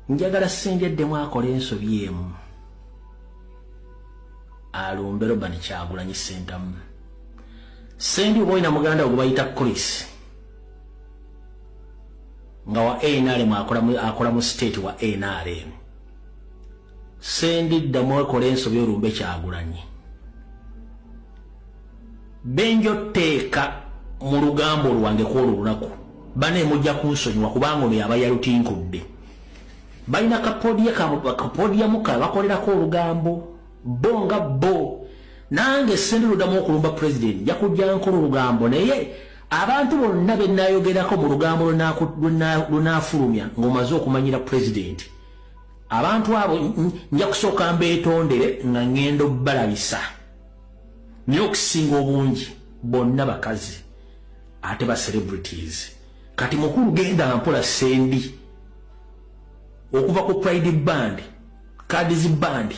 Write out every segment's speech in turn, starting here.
njagala sendeddemu akola ensobi emu alumbe Robert Kyagulanyi Ssentamu. Sendi oba olina muganda we gwe bayita Chris nga wa NRM akola mu state wa NRM. Sendi ddamu akola ensobi olumbe Kyagulanyi. Benjo teeka mu lugambo lwange kwolwo lunaku bane mujja kunsonyiwa kubanga ono yaba yalutinkudde. Balina kapodia muka bakolerako olugambo bonga bo nange sendi ludamu okulumba president jakujja nkola olugambo naye abantu bonna bennayogerako mu lugambo lunafulumya ng'omaze okumanyira president abantu abo nja kusooka mbeetondere nga ngendo balabisa naye okusinga obungi bonna bakazi ate ba celebrities kati mukulu genda mpola sendi okuva ku Pride Band, Cardi's Band,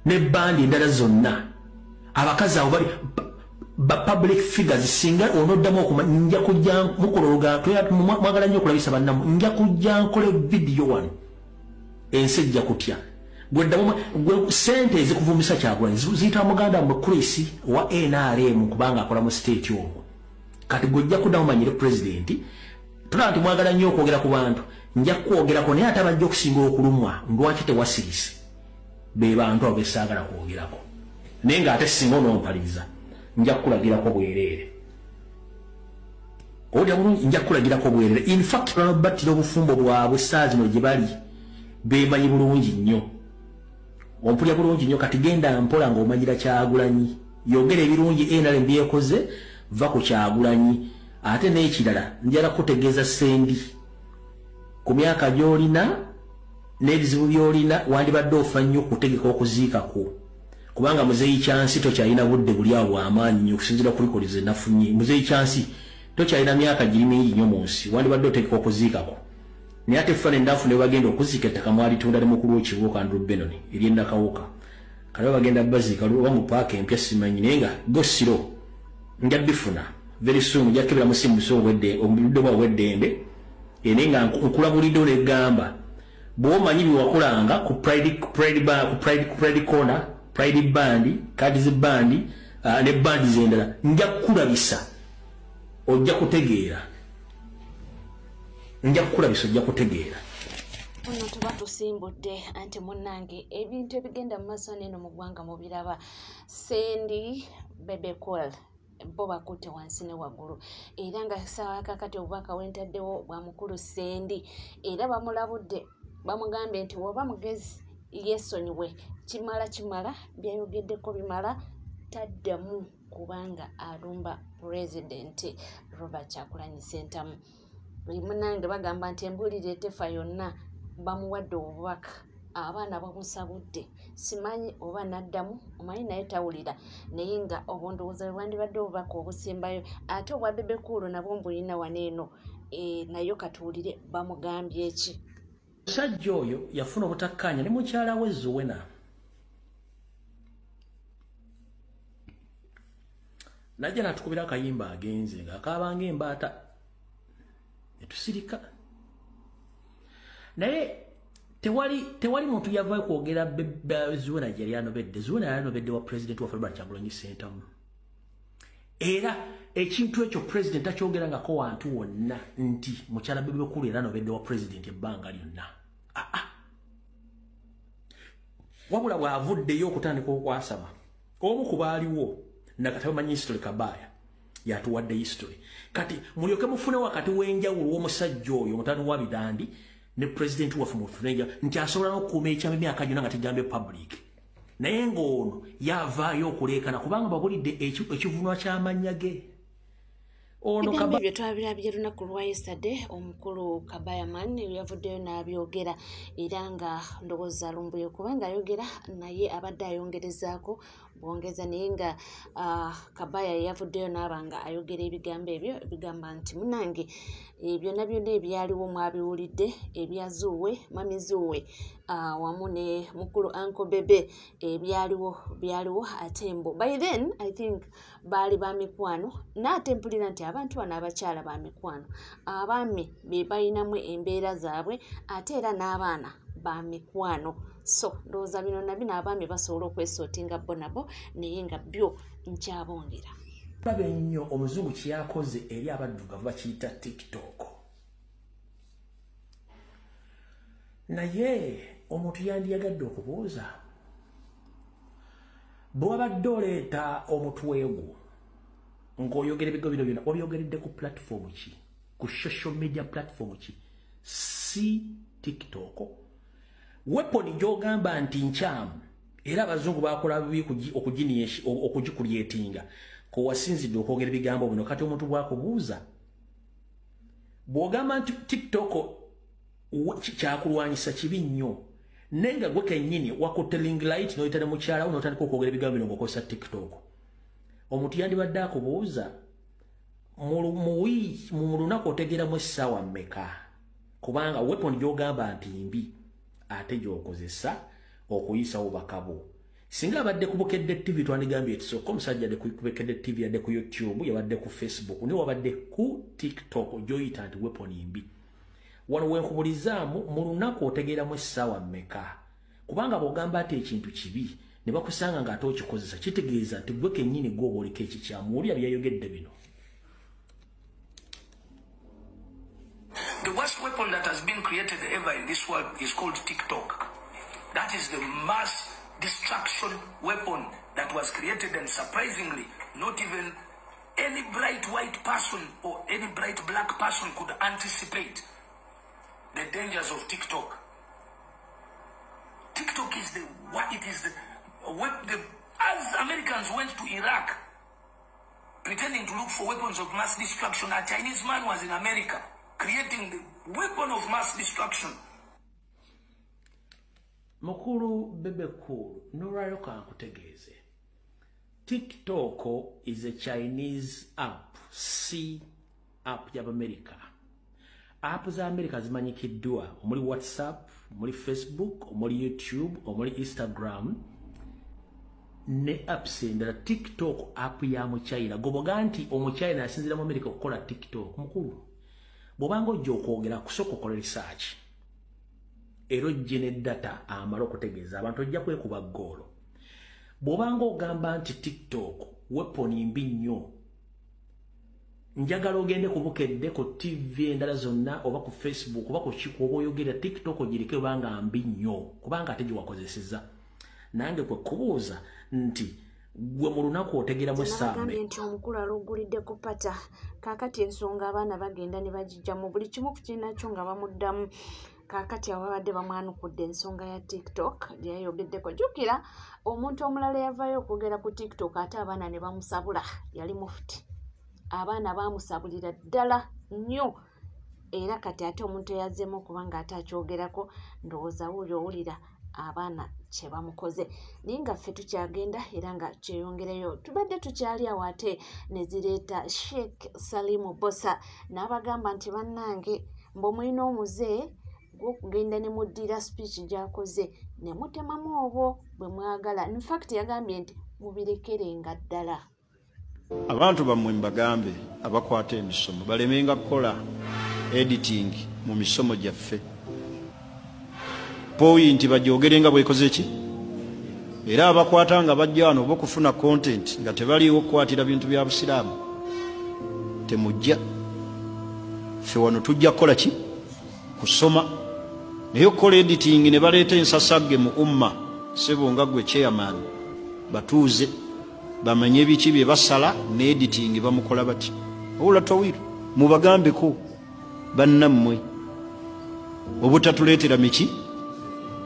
ne band endala zonna. Abakazi abo bali public figures singa onoddamu nja kujja mukola olugambo mwagala nnyo okulabisa bannamu nja kujja nkole video wano ensi ejja kutya. Gwe sente ezikuvumisa Kyagulanyi ziyita muganda mu Chris wa NRM kubanga akola mu state omwo. Kati gojja kuddamu manyire president tulaba nti mwagala nnyo okwogera ku bantu nja kwogerako naye ate abajja okusinga okulumwa lwaki tewasirise be bantu abo besaagala kwogerako naye ng'ate singa onompaliriza nja kukulagirako bwereere owulira bulungi nja kukulagirako bwereere. In fact banabattira obufumbo bwabwe saa zino gye bali beemanyi bulungi nnyo ompulya bulungi nnyo kati genda mpola ng'omanyira Kyagulanyi yogera ebirungi NRM byekoze va ku Kyagulanyi ate n'ekirala njala kutegeeza sendi ku myaka gy'olina n'ebizibu by'olina wandibadde ofa nnyo okutegeka okuziikako kubanga muzeeyi kyansi tokyalina budde buli awo bw'amaanyi nnyo okusinziira ku likolize nafunye muzeeyi kyansi tokyalina myaka giri mingi nnyo mu nsi wandibadde otegeka okuziikako naye ate fane ndafu ne bagenda okuziika ettaka mwalitunda ne mukulu w'ekibuga Andrew Benon ery'Ennakawuka kale bagenda baziika oba mu paaka empya simanyi naye nga gosiro nja bifuna very soon nja kebera musimuso obudde bw'eddembe naye nga nkulabulidde olegamba bw'omanyi byewakolanga ku Pride Corner, Pride Band, Cardi's Band ne bandi z'endala nja kukulabisa ojja kutegeera ojja kutegeera. Ono tuba tusimbudde anti munnange ebintu ebigenda mu maaso n'eno mu ggwanga mu biraba. Sendi Bebe Cool bo bakutte wansi ne waggulu era nga ssaawa kakati obubaka wentaddewo bwa mukulu Sendi era bamulabudde bamugambye nti woba mugezi yeesonyiwe kimala byayogeddeko bimala taddamu kubanga alumba President Robert Kyagulanyi Ssentamu. Munnange bagamba nti embulire etefa yonna bamuwadde obubaka abaana bamusabudde simanyi oba naddamu omanyi naye tawulira naye nga obundowooza bwandibadde obubaka obusembayo ate obwa Bebe Cool nabwo mbulina waneeno nayo katuwulire bamugambye ki. Omusajja oyo yafuna obutakkaanya ne mukyala we Zuwena najja natukubira akayimba agenze ng'akaabanga embaata netusirika naye tewali muntu yavayo kwogera Zuwena gye yali anobedde. Zuwena yali anobedde wa president wa Robert Kyagulanyi Ssentamu era ekintu ekyo president takyogerangako wantu wonna nti mukyala Bebe Cool era anobedde wa president ebbanga lyonna wabula bw'avuddeyo okutandika okwasaba omu ku baaliwo nakati bamanyi history Kabaya yatuwadde history kati mulyoke mufune wakati w'enjawulo w'omusajja oyo omutano wa Bidandi ne president waffe mufunenja nti asobola n'okukuuma ekyama emyaka gyonna nga tegambye public naye ng'ono yavaayo okuleekana kubanga babulidde ekivunwa ky'amannya ge. Ebigambo ebyo twabirabye lunaku lwa yesterday omukulu Kabaya Man yavuddeyo n'abyogera era nga ndowooza lumbuye kubanga ayogera naye abadde ayongerezaako bwongeza naye nga Kabaya yavuddeyo n'abanga ayogera ebigambo ebyo ebigamba nti munange byonna byonna ebyaliwo mwabiwulidde ebyazuuwe mami zuuwe wamu ne mukulu Uncle Bebe byaliwo ate mbo by then I think baali ba mikwano n'ate mpulira nti abantu bano abakyala ba mikwano abaami be balinamu embeera zaabwe ate era n'abaana ba mikwano so ndowooza bino nabino abaami basobola okwesootinga bo nabo naye nga byo nkyabongera babe nnyo omuzungu kyakoze eri abaddugavu bakiyita TikTok naye omuntu yandiyagadde okubuuza bw'obadde oleeta omutwe gwo ng'oyogera ebigo bino byonna obyogeredde ku platform ki ku social media platform ki si TikTok weapon gy'ogamba nti nkyamu era abazungu bakola bibi okugikulyetinga ko wasinzidde okwogera ebigambo bino kati omuntu bwakubuuza bw'ogamba nti TikTok kyakulwanyisa kibi nnyo nenga gwe kennyini wakutte ring light n'oyitale mukyala wo n'otandika okwogera ebigambo bino ng'okozesa TikTok omuntu yandibadde akubuuza mu lunaku otegeeramu essaawa mmeka kubanga weapon gy'ogamba nti mbi ate gy'okozesa okuyisawo bakabo singa abadde ku Bukedde TV twandigambye ekisooka omusajja adde ku Bukedde TV yadde ku YouTube yabadde ku Facebook ne wabadde ku TikTok gy'oyita nti weapon mbi wano wenkubulizaamu mu lunaku otegeeramu essaawa mmeka kubanga bw'ogamba ati ekintu kibi ne bakusanga ng'ate okikozesa kitegeeza nti gwe kennyini gw'oba oliko ekikyamu wulira byayogedde bino. The worst weapon that has been created ever in this world is called TikTok. That is the mass destruction weapon that was created, and surprisingly, not even any bright white person or any bright black person could anticipate the dangers of TikTok. TikTok is as Americans went to Iraq pretending to look for weapons of mass destruction, a Chinese man was in America creating the weapon of mass destruction. Mukulu Bebe Cool, Norayo kankutegeeze. TikTok is a Chinese app, C app ya America. App za America zimanyikiddwa omuli WhatsApp, omuli Facebook, omuli YouTube, omuli Instagram ne apps endala. TikTok app ya mu China. Goboga nti omuchina asinzira mu America okukola TikTok. Mukulu bw'obanga ojja okwogera kusooka okola research era ojje ne data amala okutegeeza abantu ojja kwekuba ggoolo. Bw'obanga ogamba nti TikTok weapon mbi nnyo, njagala ogende ku Bukedde ku TV endala zonna oba ku Facebook oba ku kikuba oyogera TikTok ogirike obanga mbi nnyo kubanga ate giwakozeseza. Nange kwe kubuuza nti gwe mu lunaku otegeramu essambe nti omukulu alugulidde ku pata kaakati ensonga abaana bagenda ne bagijja mu buli kimu ku kinakyo nga bamuddamu. Kaakati ababadde bamwanukudde ensonga ya TikTok gyeyayogeddeko. Jjukira omuntu omulala yavaayo okwogera ku TikTok ate abaana ne bamusabula, yali mufuti. Abaana baamusabulira ddala nnyo era kati ate omuntu eyazzeemu okuba nga ate akyogerako ndowooza wuuli owulira abaana kye bamukoze. Naye nga ffe tukyagenda era nga kyeyongereyo tubadde tukyali awo ate ne zireeta Sheikh Salimu Bosa n'abagamba nti bannange mbu mulina omuze gw'okugenda ne muddira speech gy'akoze ne mutemamu obwo bwe mwagala. In fact yagambye nti mubirekerenga ddala. Abantu bammwe mbagambe abakwata emisomo balemenga kukola editing mu misomo gyaffe. Point bajyogerenga bwekoze ki era abakwata nga bajja wano okufuna content nga tebaliwo okukwatira bintu bya Busiraamu temujja. Ffe wano tujja kukola ki kusoma naye okukola editing ne baleeta ensasagge mu umma. Sebo nga gwe chairman batuuze bamanye biki bye basala ne editing bamukola bati. Oula Tawiru mubagambeko bannammwe obutatuleetera miki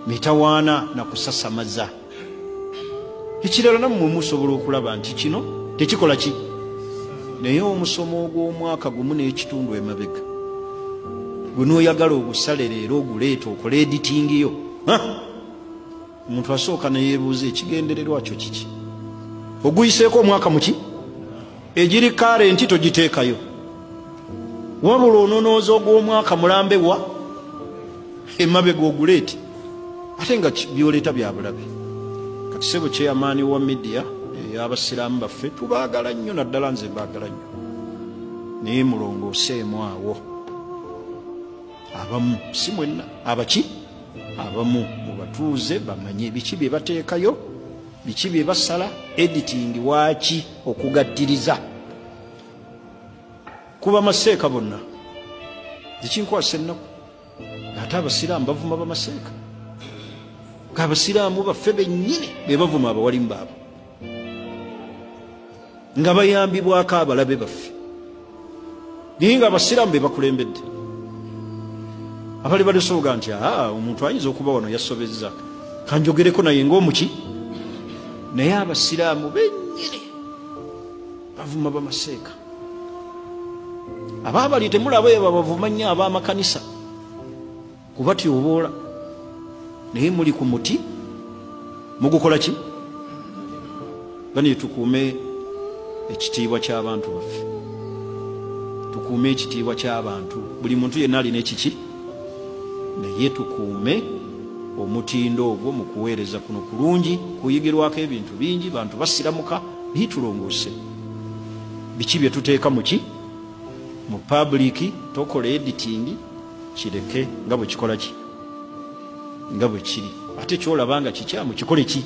mitawaana na kusasamaza. Ekirala nammwe musobola okulaba nti kino tekikola ki naye omusomo ogw'omwaka gumu n'ekitundu emabega gwe n'oyagala ogusale leero oguleeta okola editing yo. Omuntu asooka ne yeebuuza ekigendererwa kyo kiki. oguyiseeko omwaka muki egiri karenti togiteekayo wabula ononooza ogw'omwaka mulambewa emabega oguleeti ate nga byoleeta bya bulabe. Kati sebo kyeyamaani wa midiya ey'abasiraamu baffe tubaagala nnyo, naddala nze mbaagala nnyo, naye mulongooseemu awo abamu, si mwenna, abaki abamu mubatuuze bamanye biki bye bateekayo, biki bye basala, editing waaki okugattiriza. Kuba maseeka bonna zikinkwasa ennaku, ate abasiraamu bavuma bamaseeka, ng'abasiraamu baffe bennyini be bavuma abawalimu baabo, nga bayambibwako abalabe baffe, naye nga abasiraamu be bakulembedde. Abali balisooga nti omuntu ayinza okuba wano yasobezza, kanjogereko naye ng'omuki, naye abasiraamu bennyini bavuma bamaseeka. Abaabali temulaba eyo babavuma nnyo ab'amakanisa kubatyoboola, naye muli ku muti mugukola ki? Bani tukuume ekitiibwa ky'abantu baffe, tukuume ekitiibwa ky'abantu. Buli muntu yenna alina ekiki, naye tukuume omutindo ogwo mu kuweereza kuno kulungi, kuyigirwako ebintu bingi, bantu basiramuka, bitulongoose. Biki bye tuteeka muki mu public, tokola editing, kireke nga bwe kikola ki, nga bwe kiri. Ate kyolaba nga kikyamu kikole ki,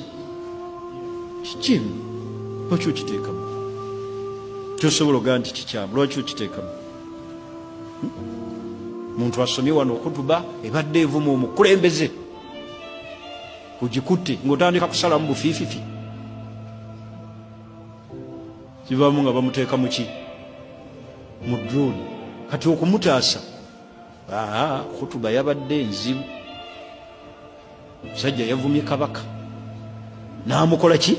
kikimu, lwaki okiteekamu? Tosobola ogaa nti kikyamu, lwaki okiteekamu? Muntu asomye wano okutuba ebadde evuma omukulembeze, kugikutte ng'otandika kusalamu bufiififi, kivaamu nga bamuteeka mu ki, mu drone. Kati okumutaasa, kutuba yabadde enzibu, musajja yavumye kabaka n'amukola ki,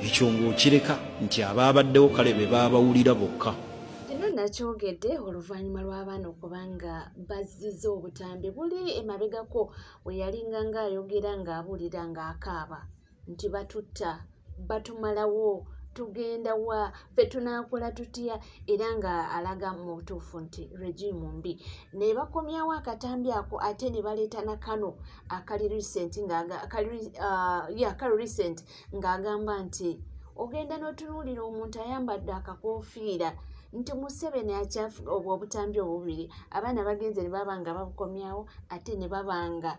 ekyo ng'okireka nti abaabaddewo kale be baabawulira bokka. Kino nakyogedde oluvannyuma lw'abaana okubanga bazziza obutambi buli emabegako we yalinga ng'ayogera ng'abuulira ng'akaaba nti batutta, batumalawo, tugenda wa, ffe tunaakola tutya, era nga alaga mu butuufu nti regimu mbi. Ne bakomyawo akatambi ako ate ne baleeta na kano akali recent ng'agamba nti ogenda n'otunuulira omuntu ayambadde akakoofiira nti Museveni akyafuga obwo obutambi obubiri. Abaana bagenze ne baba nga babukomyawo ate ne baba nga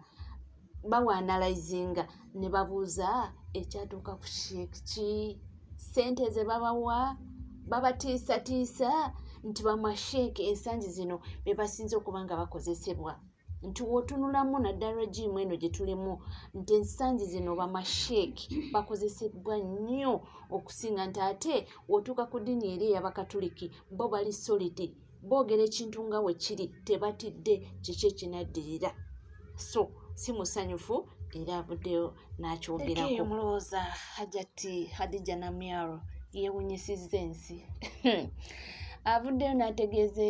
bawaanalayizinga ne babuuza ekyatuuka ku sheeki ki, sente ze babawa babatiisatiisa nti bamasheeki ensangi zino be basinze okuba nga bakozesebwa, nti w'otunulamu naddala regimu eno gye tulimu nti ensangi zino bamasheeki bakozesebwa nnyo okusinga, nti ate w'otuuka ku ddiini eri ey'Abakatuliki bo bali solidi, boogera ekintu nga we kiri, tebatidde kiki ekinaddirira. So si musanyufu era avuddeyo n'akyogerako. Omulowooza Hajati Hadija Namyaro yeewunyisizza ensi avuddeyo n'ategeeza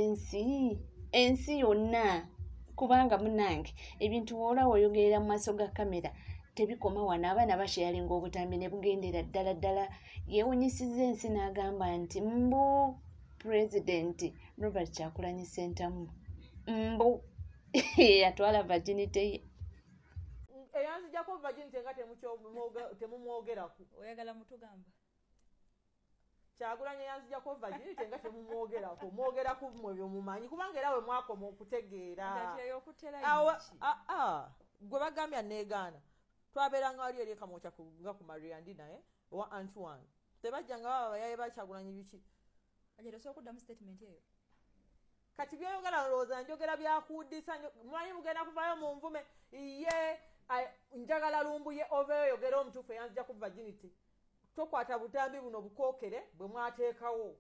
ensi yonna, kubanga munange ebintu woolaba oyogerera mu maaso ga kamera tebikoma wano. Abaana bashayalinga obutambi ne bugendera ddala ddala. Yeewunyisizza ensi n'agamba nti mbu Pulezidenti Robert Kyagulanyi Ssentamu mbu atwala virginity ye. Eyanzijjako virginity nga temumwogerako. Oyagala mutugamba Kyagulanyi eyanzijjako virginity nga temumwogerako, mwogeraku mmwe byomumanyi, kubanga era we mwakoma okutegeera. Gwe bagambya neegaana. Twabeeranga wali eri ekamwokya nga ku Mariandi naye owa Antoine. Tebajjanga baba bayaye ba Kyagulanyi biki. Ajja osobola okuddamu statement eyo. Kati by'oyogera olowooza njogera byakuddisa, mumanyi mugenda kuvaayo mu nvume ye njagala lumbuye oba oyogera omutuufu eyanzija ku virginity. Tokwata butambi buno bukookere bwe mwateekawo.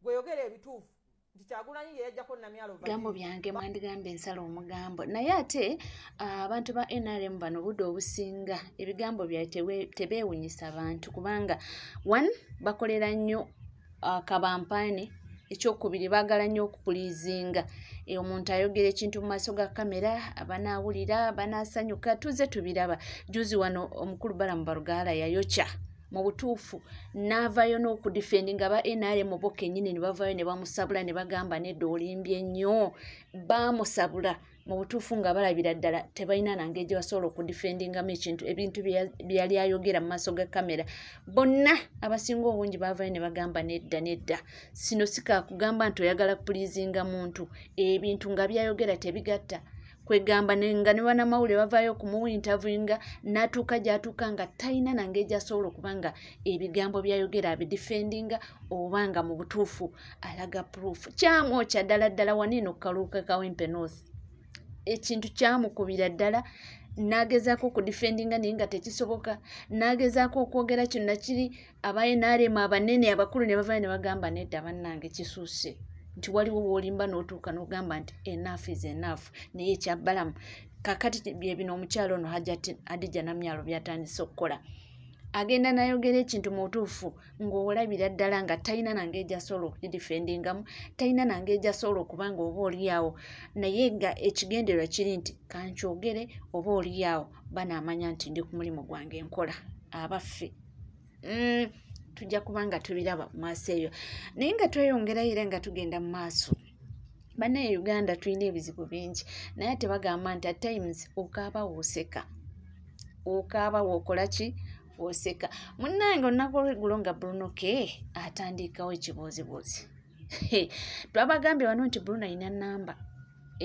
Gweyogera ebituufu nti Kyagulanyi ye yajjako Namyaro virginity. Gambo byange mwandigamba ensala omugambo. Naye ate abantu ba NRM bano budde obusinga ebigambo byabwe tebeewunyisa bantu kubanga one bakolera nnyo kabampaani ekyokubiri baagala nnyo okupulizinga omuntu ayogera ekintu mu maaso ga kamera abanaawulira banaasanyuka tuze tubiraba juzi wano omukulu balamu barugaala yayokya mu butuufu n'avaayo n'okudifendinga ba NRM bo kennyini ne bavaayo ne bamusabula ne bagamba nedda olimbye nnyo baamusabula mu butuufu nga balabira ddala tebalina nange gye basobola okudifendingamu ebintu byali ayogera mu maaso ga kamera bonna abasinga obungi baavaayo ne bagamba nedda sino sikakugamba nti oyagala kupulizinga muntu ebintu nga byayogera tebigatta kwegamba nga ne bannamawulire bavaayo okumuwintavuinga n'atuuka gy'atuuka nga talina nange gy'asobola okubanga ebigambo byayogera abidifendinga oba nga mu butuufu alaga proof kyamwokya ddala waniino kukaluuka kawempe north ekintu kyamukubira ddala n'agezaako okudifendinga naye nga tekisoboka n'agezaako okwogera kino nakiri aba NRM abanene abakulu ne bavaayo ne bagamba nedda bannange kisuuse nti waliwo w'olimba n'otuuka n'ogamba nti enough is enough naye ekyabbalamu kakati bye bino omukyalo ono Hadija Namyalo byatandise okukola agenda n'ayogera ekintu mu butuufu ng'olabira ddala nga talina nange egyasobola okukidifendingamu talina nange egyasobola okuba nga oba oliawo naye nga ekigendererwa kiri nti kankyogere oba oliawo banaamanya nti ndi ku mulimu gwange nkola abaffe tujja kuba nga tubiraba mu maaso eyo naye nga tweyongerayo era nga tugenda mu maaso bannaye Uganda tulina ebizibu bingi naye ate bagamba nti at times okaaba wooseka okaaba wookola ki wooseka munnange olunaku olw'eggulo nga Bruno K atandikawo ekibuuzibuuzi twabagambye wano nti Bruno alina nnamba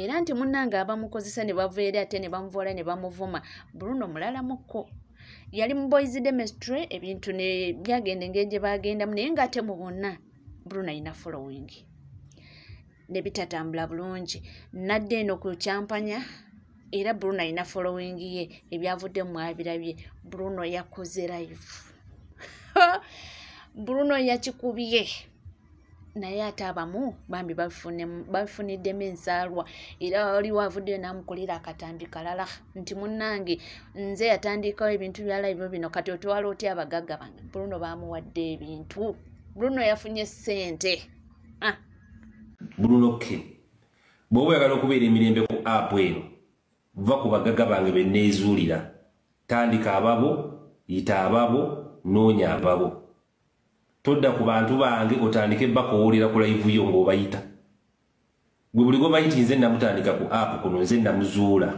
era nti munnange abamukozesa ne bava eri ate ne bamuvoola ne bamuvuma Bruno mulalamo yali mu boys demestre ebintu ne byagenda engeri gye bagendamu naye ng'ate mu bonna Bruno alina following ne bitatambula bulungi nadde eno ku kyampanya era Bruno alina following ye ebyavudde mu abirabye Bruno yakoze live Bruno yakikubye naye ate abamu bambi babifuniddemu ensaalwa era waliwo avuddeyo n'amukolera akatambi kalala nti munnange nze yatandikawo ebintu bya live bino kati otwala otya abagagga bange Bruno baamuwadde ebintu Bruno yafunye ssente Bruno K bw'oba oyagala okubeera emirembe ku app eno va ku bagagga bange be neezuulira tandika ababo yita ababo noonya ababo todda ku bantu bange otandike bakowolera ku live yo ng'obayita gwe buli gwebayiti nze namutandika ku app kuno nze namuzuula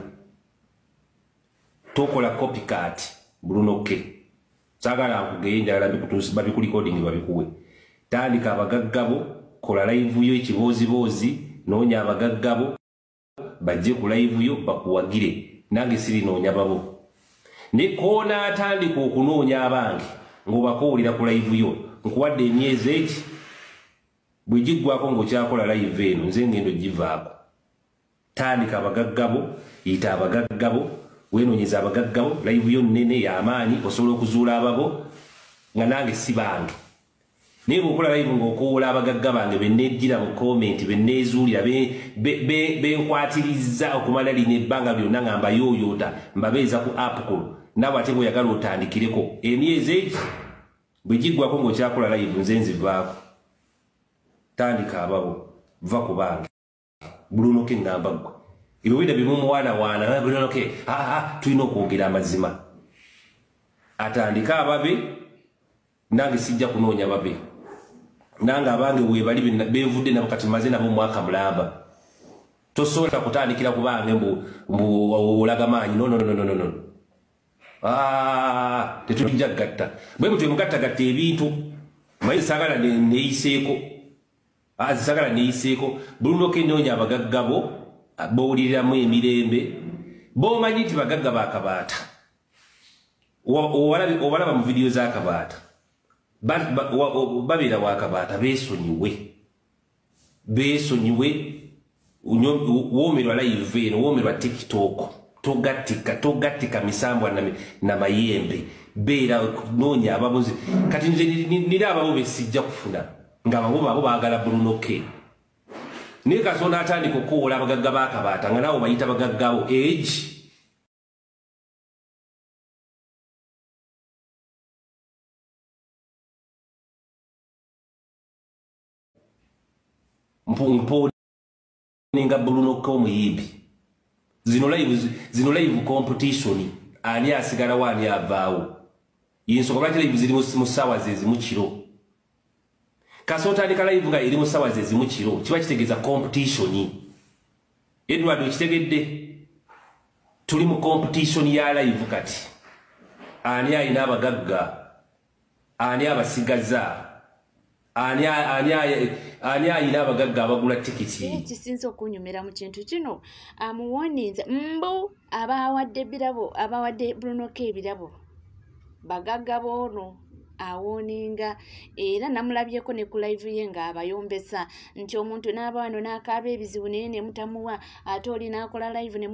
tokola copycat Bruno K saagala nkugeye njagala babikulikodingi babikuwe tandika abagaggabo kola live yo ekiboozibozi noonya abagaggabo bajje ku live yo bakuwagire nange siri noonya babo ne koona atandika okunoonya abange ng'obakowolera ku live yo nkuwadde emyezi eki bwe giggwako ng'okyakola live eno nze ngendo givaako tandika abagaggabo yita abagaggabo weenoonyeza abagaggabo live yo nnene y'amaanyi osobola okuzuula ababo nga nange si bange naye bw'okola live ng'okowoola abagagga bange benneejjira mu komenti benneezuulira benkwatirizza okumala lino ebbanga lyonna nga mbayooyoota mbabeeza ku app kuno naawe ate bw'oyagala otandikireko emyezi egi bwe giggwako ng'okyakola live nze nzivaako tandika ababo va ku bange Bruno K ngamba ggwe ebyo bida bimumuwaanawaana Bruno K tulina okwogera amazima atandika ababe nange sijja kunoonya babe nange abange weebali benvudde nabo kati maze nabo mwaka mulamba tosobola kutandikira ku bange mbu olaga maanyi no tetujja gatta bwe mutwe mugattagatta ebintu maze sagala neeyiseeko sagala neeyiseeko Bruno K noonya abagaggabo bowuliriramu emirembe b'omanyi nti bagagga bakabaata obalaba mu vidiyo z'akabaata babeera wakabaata beesonyiwe woomerwa live eno woomerwa TikTok togattika misambwa na mayembe beera noonya ababuzi kati nze nira ababo besijja kufuna nga ababo baabo baagala Bruno K naye Katonda atandika okukowoola abagagga bakabaata nga naawe bayita bagaggabo egi ninga Bruno ko muyimbi zino live competition ani asigala wani avaawo yinso kwa live ziri mu sawa zezi mu kiro kasota ali live nga iri mu sawa zezi mu kiro kiba kitegeza competition Edward kitegedde tuli mu competition ya live kati ani ayina abagagga ani abasigaza ani ayina abagagga abagula tikiti kisinza okunyumira mu kintu kino amuwoninze mbu abawadde birabo abawadde Bruno K ebirabo bagagga bono awoninga era namulabyeko ne ku live ye nga abayombesa nti omuntu n'abaano n'akaaba ebizibu naye ne mutamuwa ate oli n'akola live ne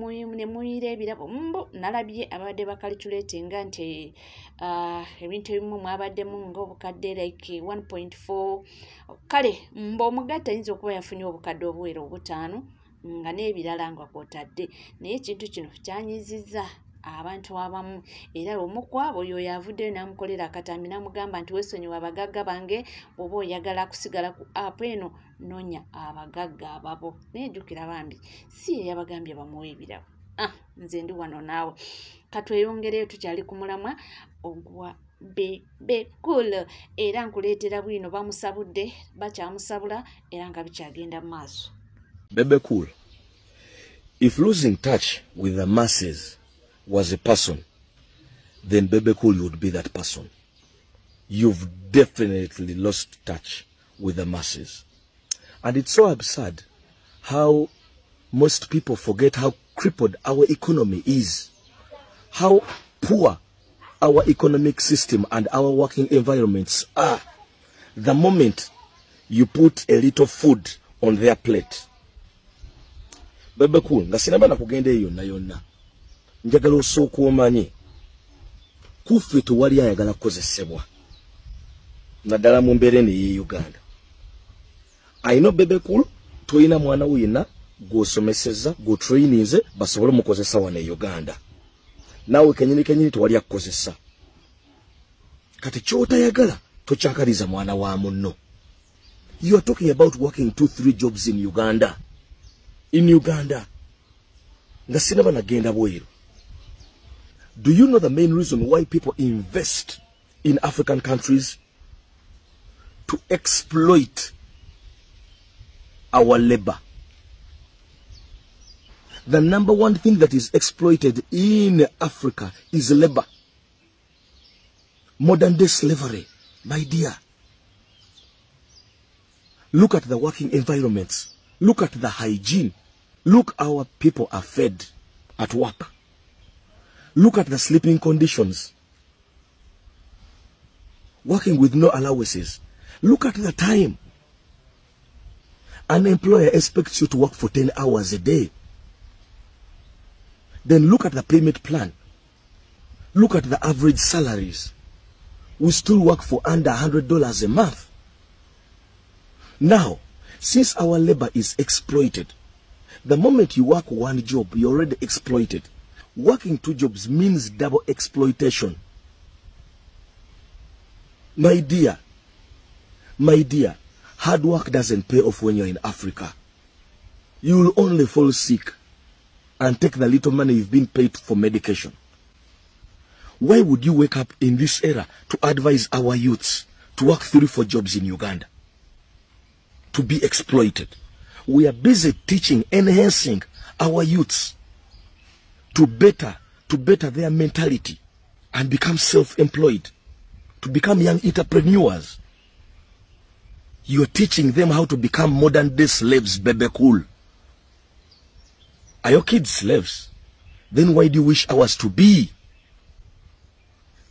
muyira ebirabo mbu nalabye abadde bakalculatinga nti ebintu ebimu mwabaddemu ng'obukadde like 1.4 kale mbu omugatta ayinza okuba yafunye obukadde obuwera obutaano nga n'ebirala nga kwotadde naye ekintu kino kyanyizizza abantu abamu era omukwabo oyo yavuddeyo n'amukolera akatambi n'amugamba nti weesonyiwa abagagga bange oba oyagala kusigala ku app eno nonya abagagga ababo nejjukira bambi si ye yabagambye bamuwe ebirabo nze ndi wano naawe katweyongereyo tukyali ku mulamwa ogwa Bebe Cool era nkuleetera bwino bamusabudde bakyamusabula era nga bikyagenda mu maaso. Bebe Cool, if losing touch with the masses was a person, then Bebe Cool would be that person. You've definitely lost touch with the masses. And it's so absurd how most people forget how crippled our economy is, how poor our economic system and our working environments are the moment you put a little food on their plate. Bebe Cool, nga sinaba na kugende yonna. Njagala osooka omanyi kuffe tewali ayagala kukozesebwa naddala mu mbeera eno ey'e Uganda. I know Bebe Cool toyina mwana wina gw'osomesezza gw'otrainize basobole mukozesa wano e Uganda. Naawe kenyini tewali akukozesa. Kati ky'otayagala tokyakaliza mwana wa munno. You are talking about working 2-3 jobs in Uganda. In Uganda. Nga sinaba nagenda bweru. Do you know the main reason why people invest in African countries? To exploit our labor. The number one thing that is exploited in Africa is labor. Modern day slavery, my dear. Look at the working environments. Look at the hygiene. Look how our people are fed at work. Look at the sleeping conditions. Working with no allowances. Look at the time. An employer expects you to work for 10 hours a day. Then look at the payment plan. Look at the average salaries. We still work for under $100 a month. Now, since our labor is exploited, the moment you work one job, you're already exploited. Working 2 jobs means double exploitation. My dear, hard work doesn't pay off when you're in Africa. You will only fall sick and take the little money you've been paid for medication. Why would you wake up in this era to advise our youths to work 3-4 jobs in Uganda? To be exploited. We are busy teaching, enhancing our youths to better their mentality and become self-employed, to become young entrepreneurs. You're teaching them how to become modern day slaves, Bebe Cool. Are your kids slaves? Then why do you wish ours to be?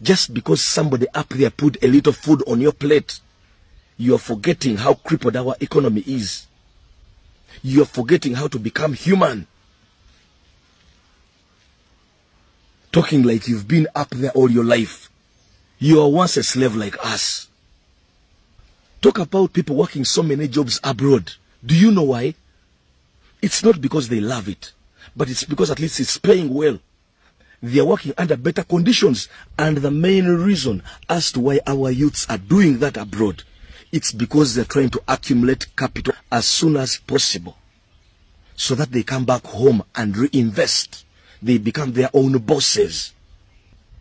Just because somebody up there put a little food on your plate, you are forgetting how crippled our economy is. You are forgetting how to become human. Talking like you've been up there all your life. You are once a slave like us. Talk about people working so many jobs abroad. Do you know why? It's not because they love it, but it's because at least it's paying well. They are working under better conditions. And the main reason as to why our youths are doing that abroad It's because they're trying to accumulate capital as soon as possible so that they come back home and reinvest. They become their own bosses.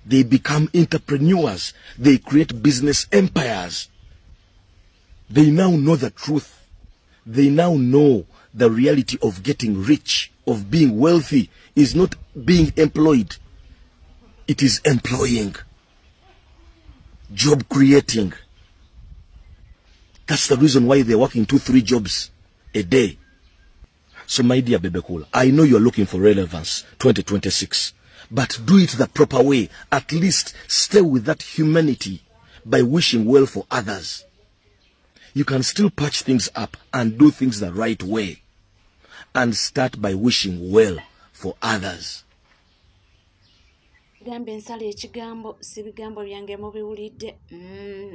They become entrepreneurs. They create business empires. They now know the truth. They now know the reality of getting rich, of being wealthy, is not being employed. It is employing, job creating. That's the reason why they're working 2-3 jobs a day. So my dear Bebe Cool, I know you're looking for relevance 2026, but do it the proper way. At least stay with that humanity by wishing well for others. You can still patch things up and do things the right way, and start by wishing well for others. Gambe nsala ekigambo si bigambo byange mubiwulidde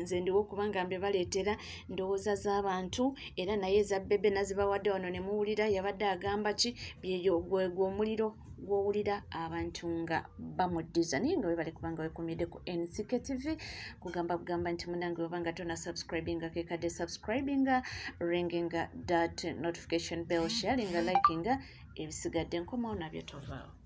nze ndiwo kubanga mbe baleetera ndowooza z'abantu era naye za Bebe nazibawadde wano ne muwulira yabadde agamba ki byeyo gwegwo omuliro gw'owulira abantu nga bamuddiza naye nga webale kubanga wekumidde ku NCK TV kugamba bugamba nti munange webanga tona subscribinga kekadde subscribinga ringinga that notification bell sharinga likinga ebisigadde nkomawo nabyo tovaawo.